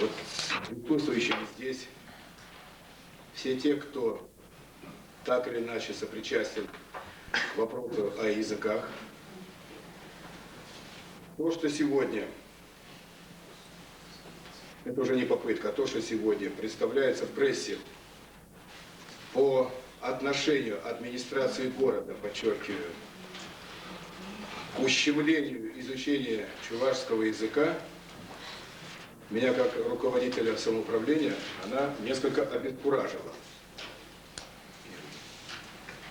Вот присутствующие здесь все те, кто так или иначе сопричастен к вопросу о языках, то, что сегодня, это уже не попытка, а то, что сегодня представляется в прессе по отношению администрации города, подчеркиваю, к ущемлению изучения чувашского языка, меня как руководителя самоуправления она несколько обескуражила.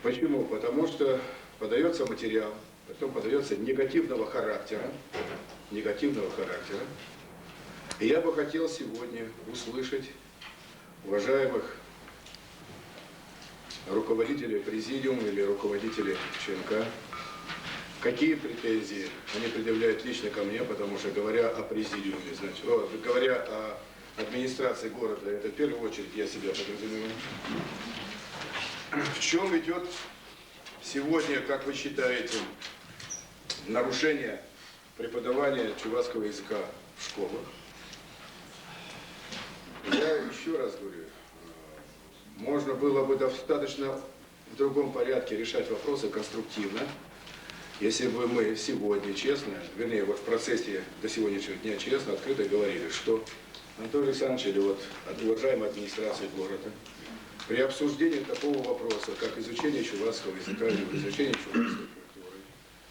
Почему? Потому что подается материал, потом подается негативного характера. И я бы хотел сегодня услышать уважаемых руководителей президиума или руководителей ЧНК, какие претензии они предъявляют лично ко мне, потому что, говоря о президиуме, значит, говоря о администрации города, это в первую очередь я себя подразумеваю. В чем идет сегодня, как вы считаете, нарушение преподавания чувашского языка в школах? Я еще раз говорю, можно было бы достаточно в другом порядке решать вопросы конструктивно, если бы мы сегодня честно, вернее, вот в процессе до сегодняшнего дня честно, открыто говорили, что Анатолий Александрович или вот уважаемая администрация города при обсуждении такого вопроса, как изучение чувашского языка или изучение чувашской культуры,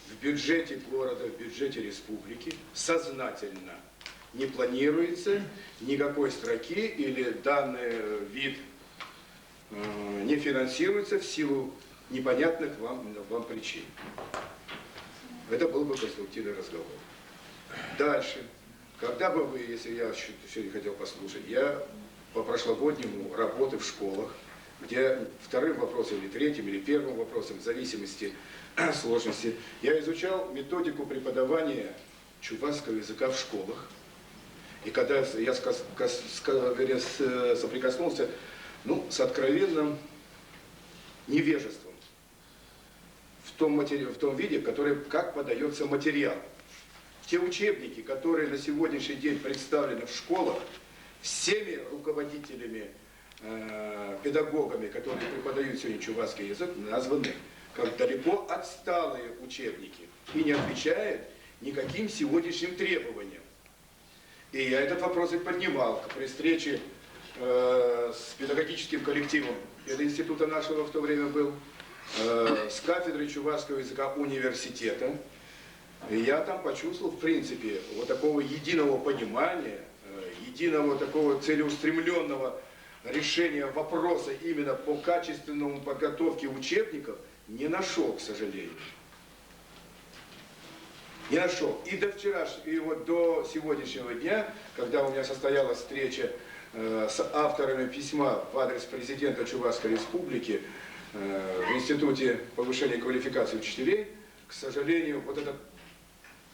в бюджете города, в бюджете республики сознательно не планируется никакой строки или данный вид не финансируется в силу непонятных вам причин. Это был бы конструктивный разговор. Дальше. Когда бы вы, если я сегодня хотел послушать, я по прошлогоднему работы в школах, где вторым вопросом или третьим, или первым вопросом, в зависимости от сложности, я изучал методику преподавания чувашского языка в школах. И когда я соприкоснулся с откровенным невежеством в том виде, как подается материал. Те учебники, которые на сегодняшний день представлены в школах, всеми руководителями, педагогами, которые преподают сегодня чувашский язык, названы как далеко отсталые учебники и не отвечают никаким сегодняшним требованиям. И я этот вопрос и поднимал при встрече с педагогическим коллективом пединститута нашего в то время был, с кафедрой чувашского языка университета. И я там почувствовал, в принципе, вот такого единого понимания, единого такого целеустремленного решения вопроса именно по качественному подготовке учебников не нашел, к сожалению. Не нашел. И до сегодняшнего дня, когда у меня состоялась встреча с авторами письма в адрес президента Чувашской Республики в Институте повышения квалификации учителей, к сожалению, вот этот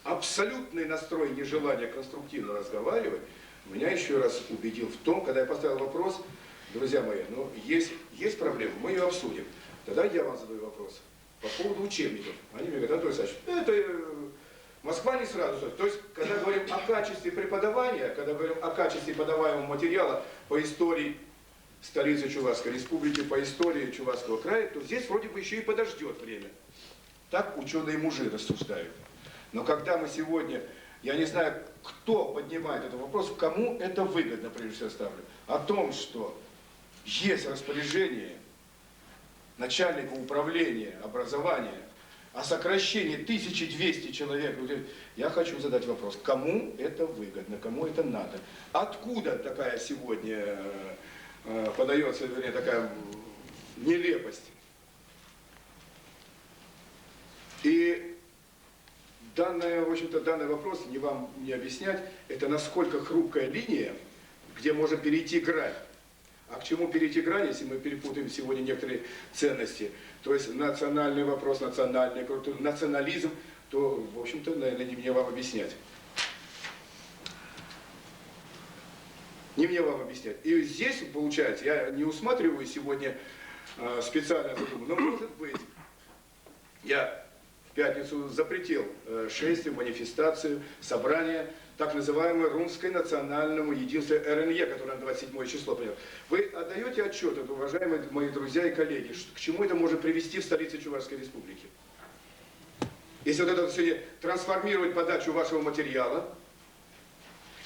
абсолютный настрой нежелания конструктивно разговаривать меня еще раз убедил в том, когда я поставил вопрос, друзья мои, есть проблема, мы ее обсудим. Тогда я вам задаю вопрос по поводу учебников. Они мне говорят: Анатолий Александрович, это Москва не сразу. То есть, когда говорим о качестве преподавания, когда говорим о качестве подаваемого материала по истории столицы Чувашской Республики, по истории Чувашского края, то здесь вроде бы еще и подождет время. Так ученые-мужи рассуждают. Но когда мы сегодня, я не знаю, кто поднимает этот вопрос, кому это выгодно, прежде всего ставлю, о том, что есть распоряжение начальника управления образования о сокращении 1200 человек, я хочу задать вопрос, кому это выгодно, кому это надо? Откуда такая сегодня подается, вернее, такая нелепость? И в общем-то, данный вопрос, не вам не объяснять, это насколько хрупкая линия, где можно перейти грань. А к чему перейти грань, если мы перепутаем сегодня некоторые ценности? То есть национальный вопрос, национальная культура, национализм, то, в общем-то, наверное, не мне вам объяснять. Не мне вам объяснять. И здесь, получается, я не усматриваю сегодня специально задумку, но, может быть, я пятницу запретил шествие, манифестацию, собрание так называемое Румское национальному единству РНЕ, которое на 27 число принято. Вы отдаете отчет, уважаемые мои друзья и коллеги, к чему это может привести в столице Чувашской Республики? Если вот это сегодня трансформировать подачу вашего материала,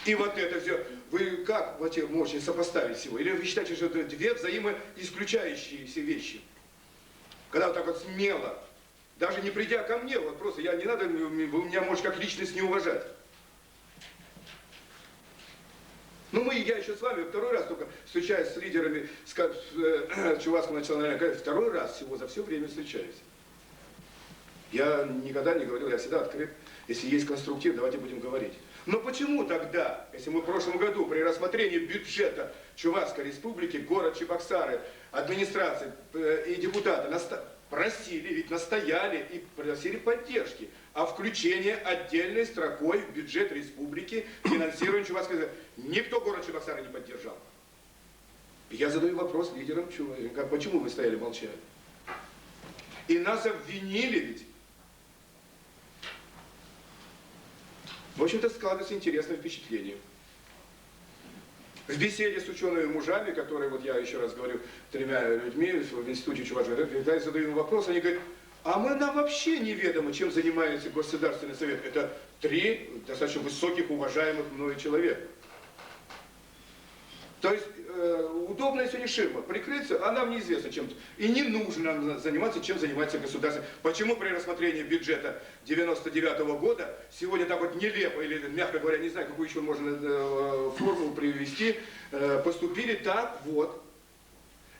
и вот это все, вы как можете сопоставить всего? Или вы считаете, что это две взаимоисключающиеся вещи? Когда вот так вот смело, даже не придя ко мне, вот просто не надо, вы меня можете как личность не уважать. Ну я еще с вами второй раз только встречаюсь с лидерами Чувашского национального комитета, второй раз всего за все время встречаюсь. Я никогда не говорил, я всегда открыт. Если есть конструктив, давайте будем говорить. Но почему тогда, если мы в прошлом году при рассмотрении бюджета Чувашской Республики, город Чебоксары, администрация и депутаты просили, ведь настояли и просили поддержки о включении отдельной строкой в бюджет республики финансирования Чувашской Республики. Никто город Чебоксары не поддержал. Я задаю вопрос лидерам Чувашии, почему вы стояли молчали? И нас обвинили ведь. В общем-то, складывается интересное впечатление. В беседе с учеными мужами, которые, вот я еще раз говорю, 3 людьми в институте Чувашской, когда я задаю им вопрос, они говорят, а нам вообще неведомо, чем занимается Государственный совет. Это 3 достаточно высоких, уважаемых мною человека. То есть удобная сегодня ширма прикрыться, а нам неизвестно чем-то. И не нужно нам заниматься, чем занимается государство. Почему при рассмотрении бюджета 99-го года сегодня так вот нелепо, или, мягко говоря, не знаю, какую еще можно формулу привести, поступили так вот.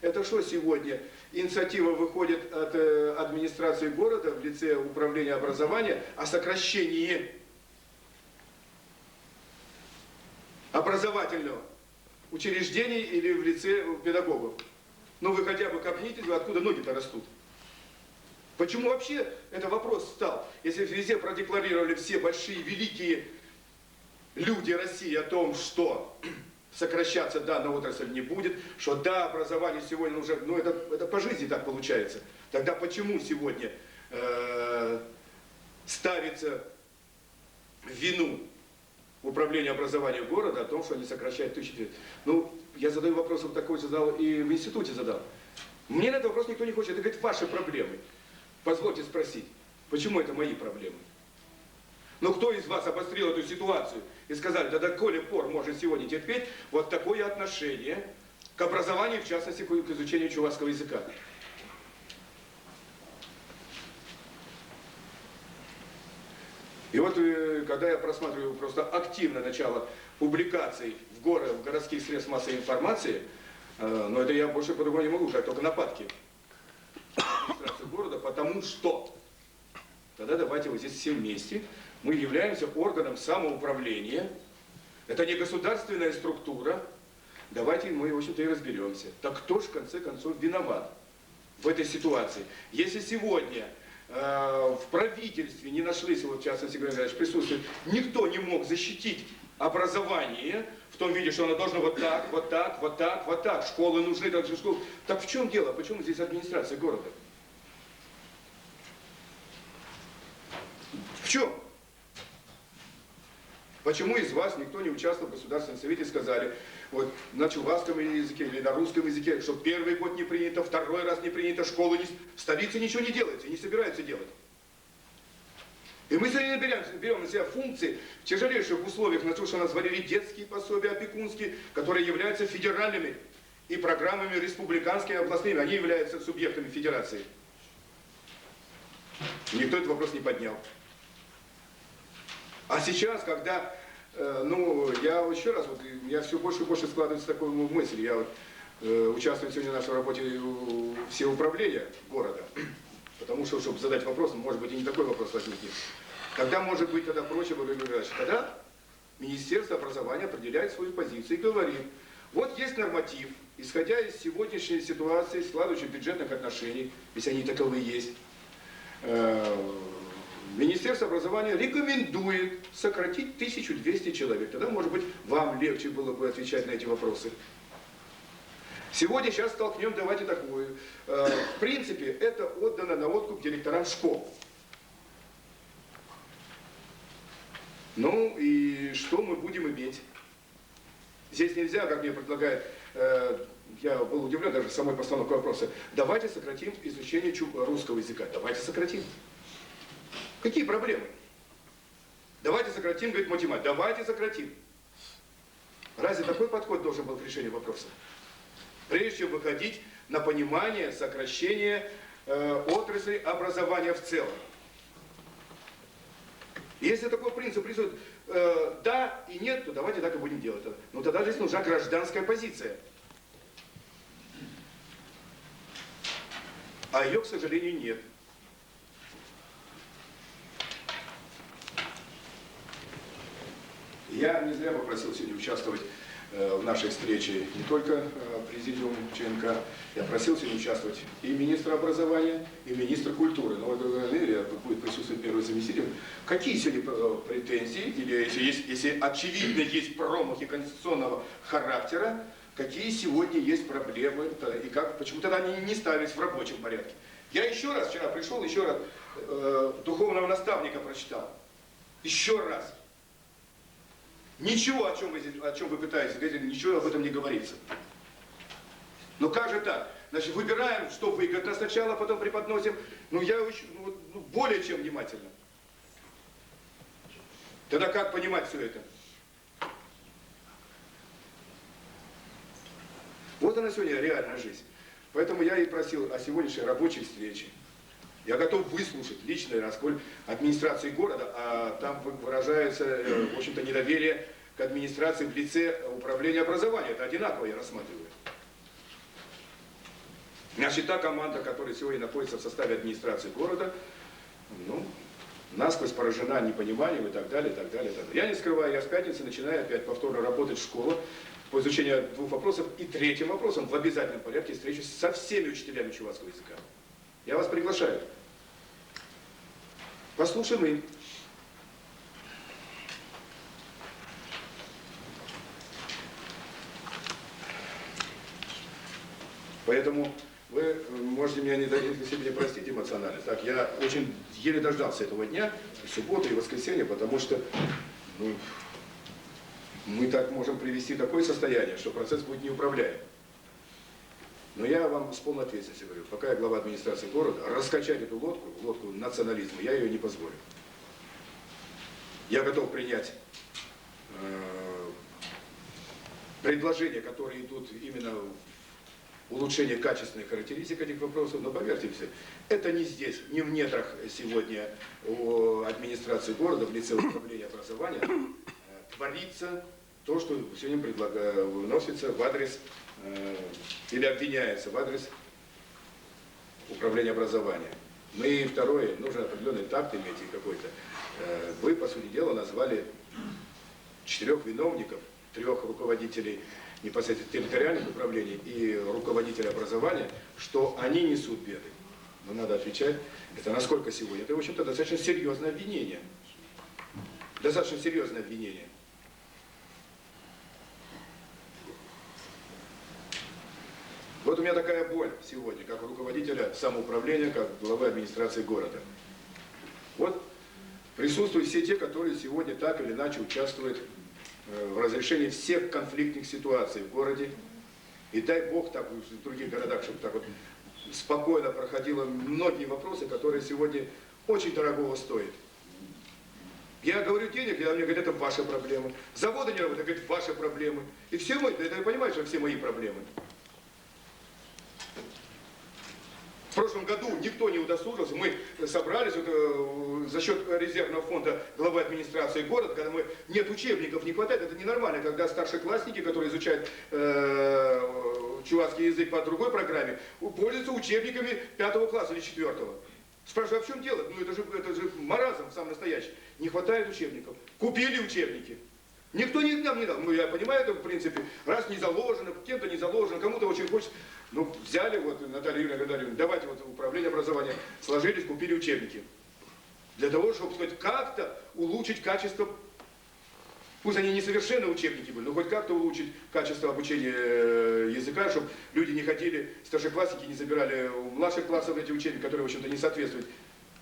Это что сегодня? Инициатива выходит от администрации города в лице управления образования о сокращении образовательного учреждений или в лице педагогов. Ну вы хотя бы копните, откуда ноги-то растут. Почему вообще это вопрос стал? Если везде продекларировали все большие, великие люди России о том, что сокращаться данная отрасль не будет, что да, образование сегодня уже, ну это по жизни так получается. Тогда почему сегодня ставится в вину управление образования города о том, что они сокращают тысячи? Ну, я задаю вопрос, вот такой задал и в институте задал. Мне на этот вопрос никто не хочет. Это, говорит, ваши проблемы. Позвольте спросить, почему это мои проблемы? Но кто из вас обострил эту ситуацию и сказали, да доколе пор может сегодня терпеть вот такое отношение к образованию, в частности, к изучению чувашского языка? И вот, когда я просматриваю просто активно начало публикаций в городских средствах массовой информации, но это я больше по-другому не могу, как только нападки администрации города, потому что тогда давайте вот здесь все вместе, мы являемся органом самоуправления, это не государственная структура, давайте мы, в общем-то, и разберемся. Так кто же, в конце концов, виноват в этой ситуации? Если сегодня в правительстве не нашлись, вот в частности, присутствует, никто не мог защитить образование в том виде, что оно должно вот так, вот так, вот так, вот так, школы нужны, также школы. Так в чем дело? Почему здесь администрация города? В чем? Почему из вас никто не участвовал в Государственном совете и сказали, вот на чувашском языке или на русском языке, что первый год не принято, второй раз не принято, школы не... В столице ничего не делается и не собираются делать. И мы сегодня берем на себя функции в тяжелейших условиях, на то, что нас ввалили детские пособия, опекунские, которые являются федеральными, и программами республиканскими, областными, они являются субъектами федерации. Никто этот вопрос не поднял. А сейчас, когда, я еще раз, вот, я все больше и больше складывается такую мысль, я вот, участвую сегодня в нашей работе все управления города, потому что, чтобы задать вопрос, может быть, и не такой вопрос возникнет. Тогда, может быть, тогда проще было говорить, тогда Министерство образования определяет свою позицию и говорит, вот есть норматив, исходя из сегодняшней ситуации, складывающих бюджетных отношений, если они таковые есть, Министерство образования рекомендует сократить 1200 человек. Тогда, может быть, вам легче было бы отвечать на эти вопросы. Сегодня, сейчас столкнем, давайте такую. В принципе, это отдано на откуп директорам школ. Ну и что мы будем иметь? Здесь нельзя, как мне предлагают, я был удивлен даже самой постановкой вопроса, давайте сократим изучение русского языка. Давайте сократим. Какие проблемы? Давайте сократим, говорит, математику. Давайте сократим. Разве такой подход должен был к решению вопроса? Прежде чем выходить на понимание сокращения отрасли образования в целом. Если такой принцип присутствует, да и нет, то давайте так и будем делать. Но тогда здесь нужна гражданская позиция. А ее, к сожалению, нет. Я не зря попросил сегодня участвовать в нашей встрече не только президиум ЧНК, я просил сегодня участвовать и министра образования, и министра культуры. Но будет присутствовать первый заместитель. Какие сегодня претензии, или если очевидно есть промахи конституционного характера, какие сегодня есть проблемы, и как, почему тогда они не ставились в рабочем порядке. Я еще раз вчера пришел, еще раз духовного наставника прочитал. Еще раз. Ничего, о чем вы пытаетесь говорить, ничего об этом не говорится. Но как же так? Значит, выбираем, что выгодно сначала, потом преподносим. Ну, я более чем внимательно. Тогда как понимать все это? Вот она сегодня реальная жизнь. Поэтому я и просил о сегодняшней рабочей встрече. Я готов выслушать личный расколь администрации города, а там выражается, в общем-то, недоверие к администрации в лице управления образованием. Это одинаково я рассматриваю. Значит, та команда, которая сегодня находится в составе администрации города, ну, насквозь поражена непониманием и так далее, и так далее, и так далее. Я не скрываю, я с пятницы начинаю опять повторно работать в школе по изучению двух вопросов. И третьим вопросом в обязательном порядке встречусь со всеми учителями чувашского языка. Я вас приглашаю. Послушаем их. Поэтому вы можете меня не простить эмоционально. Так, я очень еле дождался этого дня, субботы и воскресенья, потому что мы так можем привести такое состояние, что процесс будет неуправляем. Но я вам с полной ответственностью говорю, пока я глава администрации города, раскачать эту лодку национализма, я ее не позволю. Я готов принять предложения, которые идут именно в улучшение качественных характеристик этих вопросов, но поверьте мне, это не здесь, не в недрах сегодня у администрации города, в лице управления образования, творится то, что сегодня выносится в адрес или обвиняется в адрес управления образования. Ну и второе, нужно определенный такт иметь какой-то. Вы, по сути дела, назвали 4 виновников, 3 руководителей непосредственно территориальных управлений и руководителей образования, что они несут беды. Но надо отвечать, это насколько сегодня. Это, в общем-то, достаточно серьезное обвинение. Достаточно серьезное обвинение. Вот у меня такая боль сегодня, как руководителя самоуправления, как главы администрации города. Вот присутствуют все те, которые сегодня так или иначе участвуют в разрешении всех конфликтных ситуаций в городе. И дай Бог так в других городах, чтобы так вот спокойно проходило многие вопросы, которые сегодня очень дорогого стоят. Я говорю денег, мне говорят, это ваши проблемы. Заводы не работают, говорят, ваши проблемы. И все мои, это я понимаю, что все мои проблемы. В прошлом году никто не удосужился, мы собрались за счет резервного фонда главы администрации города, когда нет учебников, не хватает, это ненормально, когда старшеклассники, которые изучают чувашский язык по другой программе, пользуются учебниками 5 класса или 4. Спрашиваю, а в чем дело? Ну это же маразм самый настоящий. Не хватает учебников. Купили учебники. Никто нам не дал. Ну, я понимаю это, в принципе, раз не заложено, кем-то не заложено, кому-то очень хочется. Ну, взяли, вот, Наталья Юрьевна, давайте вот управление образования, сложились, купили учебники. Для того, чтобы, сказать, как-то улучшить качество, пусть они не совершенные учебники были, но хоть как-то улучшить качество обучения языка, чтобы люди не ходили, старшеклассники не забирали у младших классов эти учебники, которые, в общем-то, не соответствуют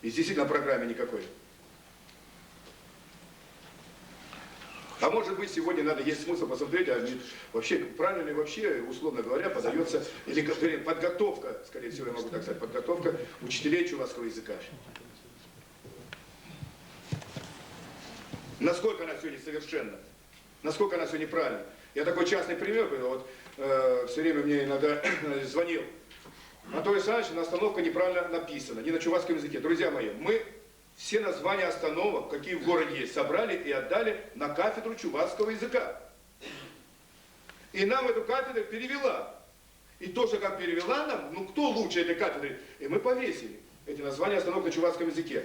и действительно программе никакой. А может быть, сегодня надо, есть смысл посмотреть, а вообще, правильно ли вообще, условно говоря, подается, или подготовка, скорее всего, я могу так сказать, подготовка учителей чувашского языка. Насколько она сегодня совершенна, насколько она сегодня правильна. Я такой частный пример, вот все время мне иногда звонил Анатолий Александрович, на остановка неправильно написана, не на чувашском языке. Друзья мои, мы все названия остановок, какие в городе есть, собрали и отдали на кафедру чувашского языка. И нам эту кафедру перевела. И тоже как перевела нам, ну кто лучше этой кафедры? И мы повесили эти названия остановок на чувашском языке.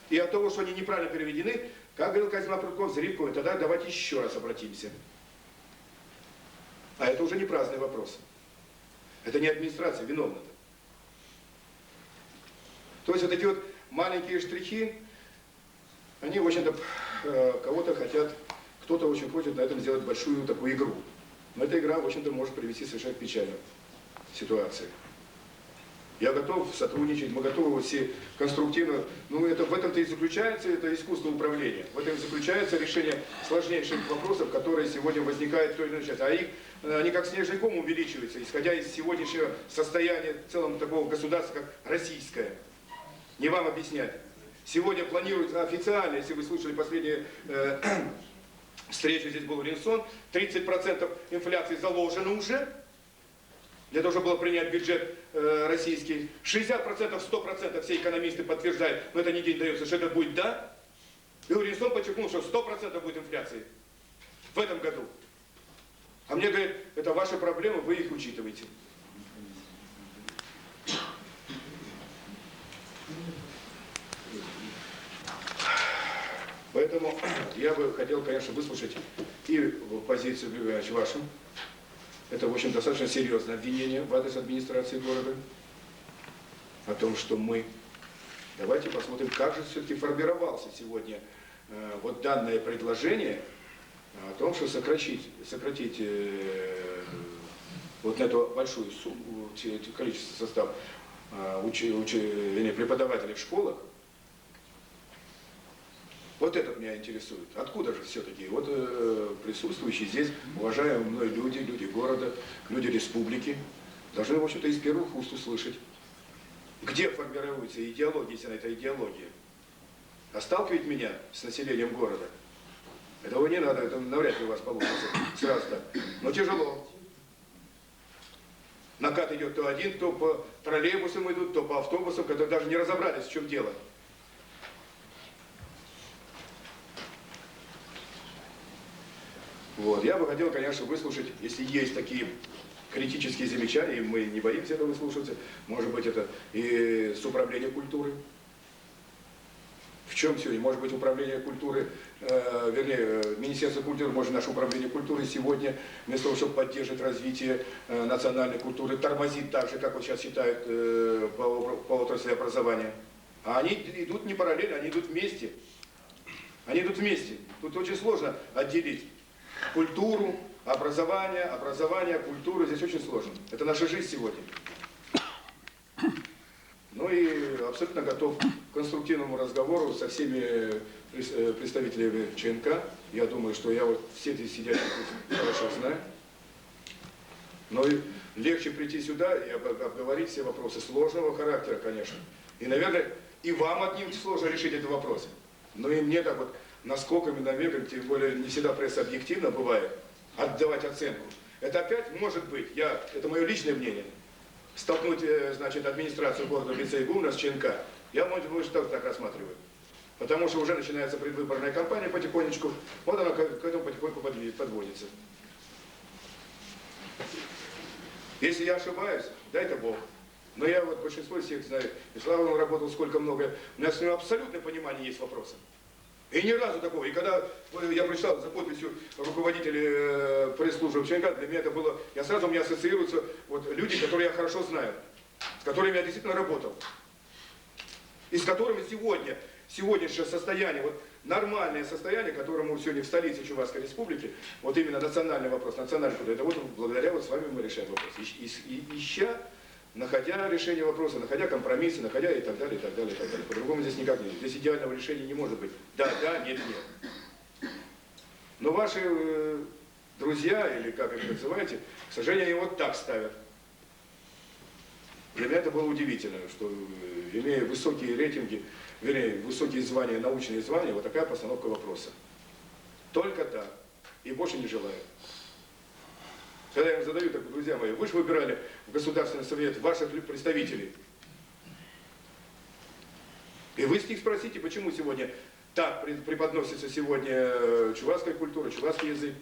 И от того, что они неправильно переведены, как говорил Козьма Прудков, Зарипковой, тогда давайте еще раз обратимся. А это уже не праздный вопрос. Это не администрация виновна-то. То есть вот такие вот маленькие штрихи, они, в общем-то, кого-то хотят, кто-то очень хочет на этом сделать большую такую игру. Но эта игра, в общем-то, может привести совершенно к печальной ситуации. Я готов сотрудничать, мы готовы все конструктивно. Ну, это, в этом-то и заключается это искусство управления. В этом и заключается решение сложнейших вопросов, которые сегодня возникают в той или иной части. А их, они как снежный ком увеличиваются, исходя из сегодняшнего состояния в целом такого государства, как российское. Не вам объяснять. Сегодня планируется официально, если вы слушали последнюю встречу, здесь был Ренсон, 30% инфляции заложено уже. Для того, чтобы было принять бюджет российский. 60%, 100% все экономисты подтверждают, но это не день дается, что это будет да. И Ренсон подчеркнул, что 100% будет инфляции в этом году. А мне говорят, это ваши проблемы, вы их учитываете. Поэтому я бы хотел, конечно, выслушать и позицию вашу. Это, в общем, достаточно серьезное обвинение в адрес администрации города. О том, что мы... Давайте посмотрим, как же все-таки формировался сегодня вот данное предложение о том, что сократить вот на эту большую сумму, количество состава преподавателей в школах. Вот это меня интересует. Откуда же все-таки вот присутствующие здесь, уважаемые мной люди, люди города, люди республики, должны, в общем-то, из первых уст услышать, где формируется идеология, если она это идеология. А сталкивать меня с населением города, этого не надо, это навряд ли у вас получится сразу так. Но тяжело. Накат идет то один, то по троллейбусам идут, то по автобусам, которые даже не разобрались, в чем дело. Вот. Я бы хотел, конечно, выслушать, если есть такие критические замечания, и мы не боимся этого выслушиваться, может быть, это и с управления культуры. В чем сегодня? Может быть, управление культуры, вернее, Министерство культуры, может, наше управление культуры сегодня, вместо того, чтобы поддерживать развитие национальной культуры, тормозит так же, как вот сейчас считают по отрасли образования. А они идут не параллельно, они идут вместе. Они идут вместе. Тут очень сложно отделить культуру, образование, культуру. Здесь очень сложно. Это наша жизнь сегодня. Ну и абсолютно готов к конструктивному разговору со всеми представителями ЧНК. Я думаю, что я вот все эти сидящие хорошо знаю. Но и легче прийти сюда и обговорить все вопросы сложного характера, конечно. И, наверное, и вам одним сложно решить эти вопросы. Но и мне так вот наскоками, навеками, тем более не всегда пресса объективно бывает, отдавать оценку. Это опять может быть, это мое личное мнение, столкнуть, значит, администрацию города в лице Игумна с ЧНК, я, может быть, так рассматриваю. Потому что уже начинается предвыборная кампания потихонечку, вот она к этому потихоньку подводится. Если я ошибаюсь, дай-то Бог. Но я вот большинство всех знаю, и Слава он работал сколько много, у меня с ним абсолютное понимание есть вопроса. И ни разу такого. И когда я прочитал за подписью руководителя пресс-службы ЧНК, для меня это было, у меня ассоциируются вот люди, которые я хорошо знаю, с которыми я действительно работал. И с которыми сегодняшнее состояние, вот нормальное состояние, которому сегодня в столице Чувашской Республики, вот именно национальный вопрос, национальный куда, это вот благодаря вот с вами мы решаем вопрос. Находя решение вопроса, находя компромиссы, находя и так далее, и так далее, и так далее. По-другому здесь никак нет. Здесь идеального решения не может быть. Да, нет, нет. Но ваши друзья, или как их называете, к сожалению, они вот так ставят. Для меня это было удивительно, что имея высокие рейтинги, вернее, высокие звания, научные звания, вот такая постановка вопроса. Только так. И больше не желаю. Когда я им задаю, так, друзья мои, вы же выбирали в Государственный совет ваших представителей. И вы с них спросите, почему сегодня так преподносится сегодня чувашская культура, чувашский язык.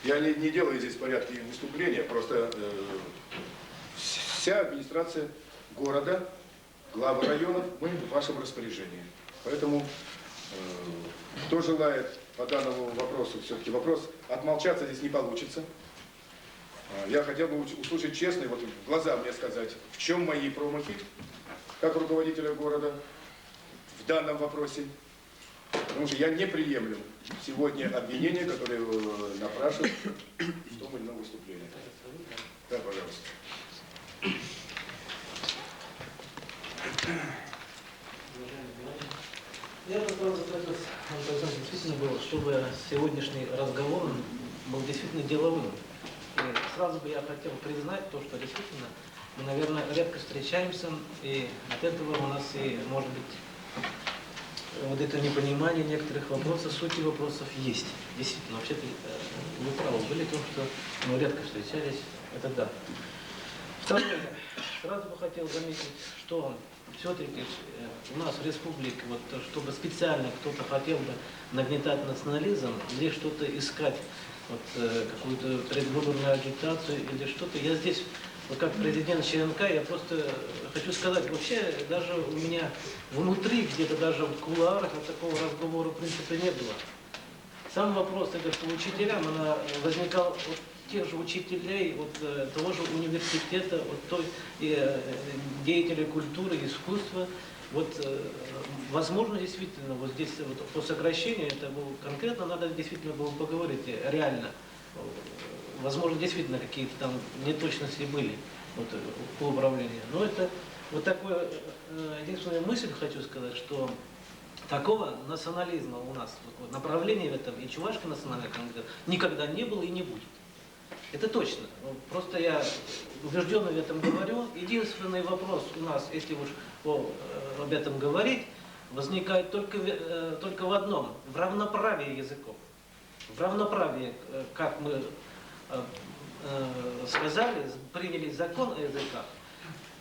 Я не делаю здесь порядки выступления, просто вся администрация города, главы районов, мы в вашем распоряжении. Поэтому, кто желает по данному вопросу, все-таки вопрос, отмолчаться здесь не получится. Я хотел бы услышать честно, вот в глаза мне сказать, в чем мои промахи, как руководителя города, в данном вопросе. Потому что я не приемлю сегодня обвинения, которые напрашивают в том или ином выступлении. Да, пожалуйста. Я хотел запросить, действительно было, чтобы сегодняшний разговор был действительно деловым. И сразу бы я хотел признать то, что действительно мы, наверное, редко встречаемся, и от этого у нас и, может быть, вот это непонимание некоторых вопросов, сути вопросов есть. Действительно, вообще-то вы правы были в том, что мы редко встречались, это да. Второе, сразу бы хотел заметить, что все-таки у нас в республике, вот, чтобы специально кто-то хотел бы нагнетать национализм или что-то искать, вот, какую-то предвыборную агитацию или что-то, я здесь, вот, как президент ЧНК, я просто хочу сказать, вообще даже у меня внутри, где-то даже в кулуарах такого разговора в принципе не было. Сам вопрос, это по учителям, она возникал от тех же учителей, от того же университета, от той деятелей культуры, искусства. Вот, возможно, действительно, вот здесь вот, по сокращению, это было, конкретно надо действительно было поговорить, реально. Возможно, действительно, какие-то там неточности были вот, по управлению. Но это вот такое, единственная мысль хочу сказать, что такого национализма у нас, направления в этом, и чувашский национальный комитет никогда не было и не будет. Это точно. Просто я убежденно в этом говорю. Единственный вопрос у нас, если уж об этом говорить, возникает только в одном, в равноправии языков. В равноправии, как мы сказали, приняли закон о языках.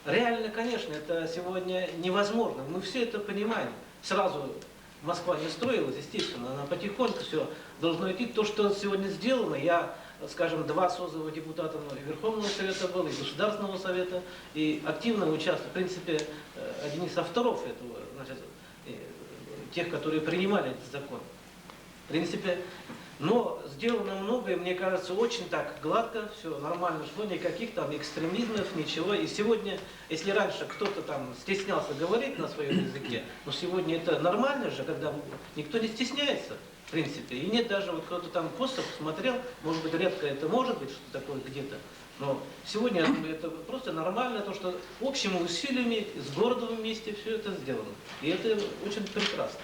Реально, конечно, это сегодня невозможно. Мы все это понимаем. Сразу Москва не строилась, естественно, она потихоньку все должно идти. То, что сегодня сделано, я, скажем, 2 созыва депутатов Верховного Совета был, и Государственного Совета, и активно участвовал, в принципе, один из авторов этого, значит, тех, которые принимали этот закон. В принципе, но сделано многое, мне кажется, очень так гладко, все нормально шло, никаких там экстремизмов, ничего. И сегодня, если раньше кто-то там стеснялся говорить на своем языке, но сегодня это нормально же, когда никто не стесняется, в принципе. И нет даже, вот кто-то там постов смотрел, может быть, редко это может быть, что такое где-то. Но сегодня это просто нормально, то, что общими усилиями, с городом вместе все это сделано. И это очень прекрасно.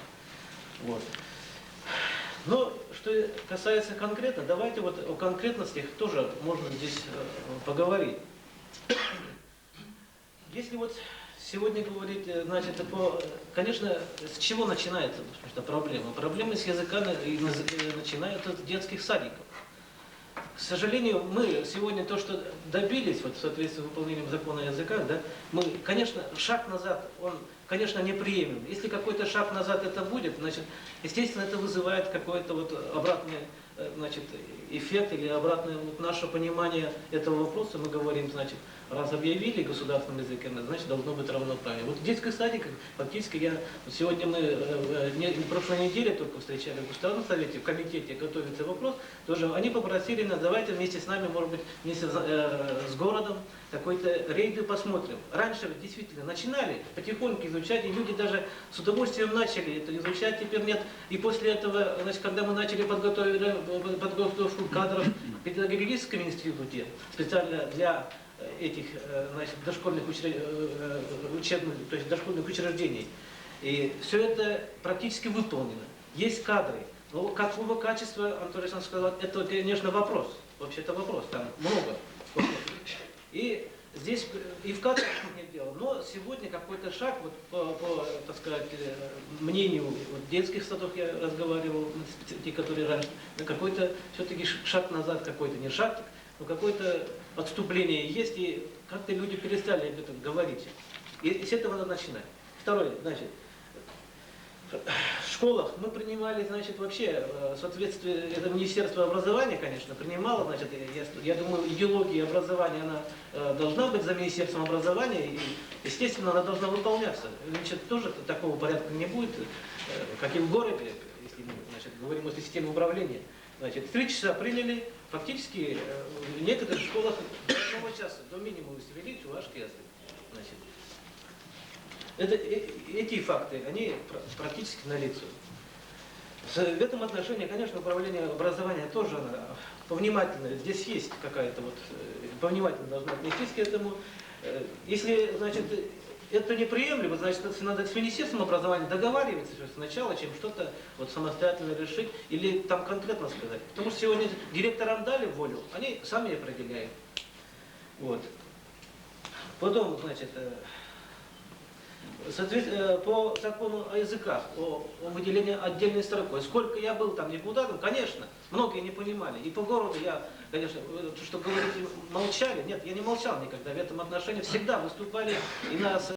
Вот. Но что касается конкретно, давайте вот о конкретностях тоже можно здесь поговорить. Если вот сегодня говорить, значит, конечно, с чего начинается проблема? Проблемы с языка начинаются с детских садиков. К сожалению, мы сегодня то, что добились, вот в соответствии с выполнением закона о языках, да, мы, конечно, шаг назад, он, конечно, неприемлем. Если какой-то шаг назад это будет, значит, естественно, это вызывает какой-то вот обратный, значит, эффект или обратное вот наше понимание этого вопроса. Мы говорим, значит, раз объявили государственным языком, значит, должно быть равноправие. Вот в детских садиках, фактически, вот сегодня мы в прошлой неделе только встречали в Государственном совете, в комитете готовится вопрос, тоже они попросили нас, давайте вместе с нами, может быть, вместе с городом, какой-то рейды посмотрим. Раньше действительно начинали потихоньку изучать, и люди даже с удовольствием начали это изучать, теперь нет. И после этого, значит, когда мы начали подготовку кадров в педагогическом институте, специально для этих, значит, дошкольных учебных, то есть дошкольных учреждений, И все это практически выполнено. Есть кадры. Но какого качества, Антон Александрович сказал, это, конечно, вопрос. Вообще это вопрос, там много. И здесь и в кадрах нет дела. Но сегодня какой-то шаг, вот по так сказать, мнению вот, детских садов я разговаривал, те, которые раньше, какой-то все-таки шаг назад какой-то, не шаг, но какое-то отступление есть, и как-то люди перестали об этом говорить. И с этого надо начинать. Второе, значит, в школах мы принимали, значит, вообще, в соответствии, это Министерство образования, конечно, принимало, значит, я думаю, идеология образования, она должна быть за Министерством образования, и, естественно, она должна выполняться. Значит, тоже такого порядка не будет, как и в городе, если мы, значит, говорим о системе управления. Значит, в 3 часа приняли, фактически, в некоторых школах до 1 часа, до минимума свели чувашский язык. Значит, эти факты, они практически налицо. В этом отношении, конечно, управление образования тоже повнимательно. Здесь есть какая-то вот, повнимательно должно отнестись к этому. Если, значит, это неприемлемо, значит, надо с Министерством образования договариваться сначала, чем что-то вот самостоятельно решить или там конкретно сказать. Потому что сегодня директорам дали волю, они сами определяют. Вот. Потом, значит, по закону о языках, о выделении отдельной строкой. Сколько я был там депутатом, конечно, многие не понимали. И по городу я, конечно, что говорите, молчали. Нет, я не молчал никогда в этом отношении. Всегда выступали и нас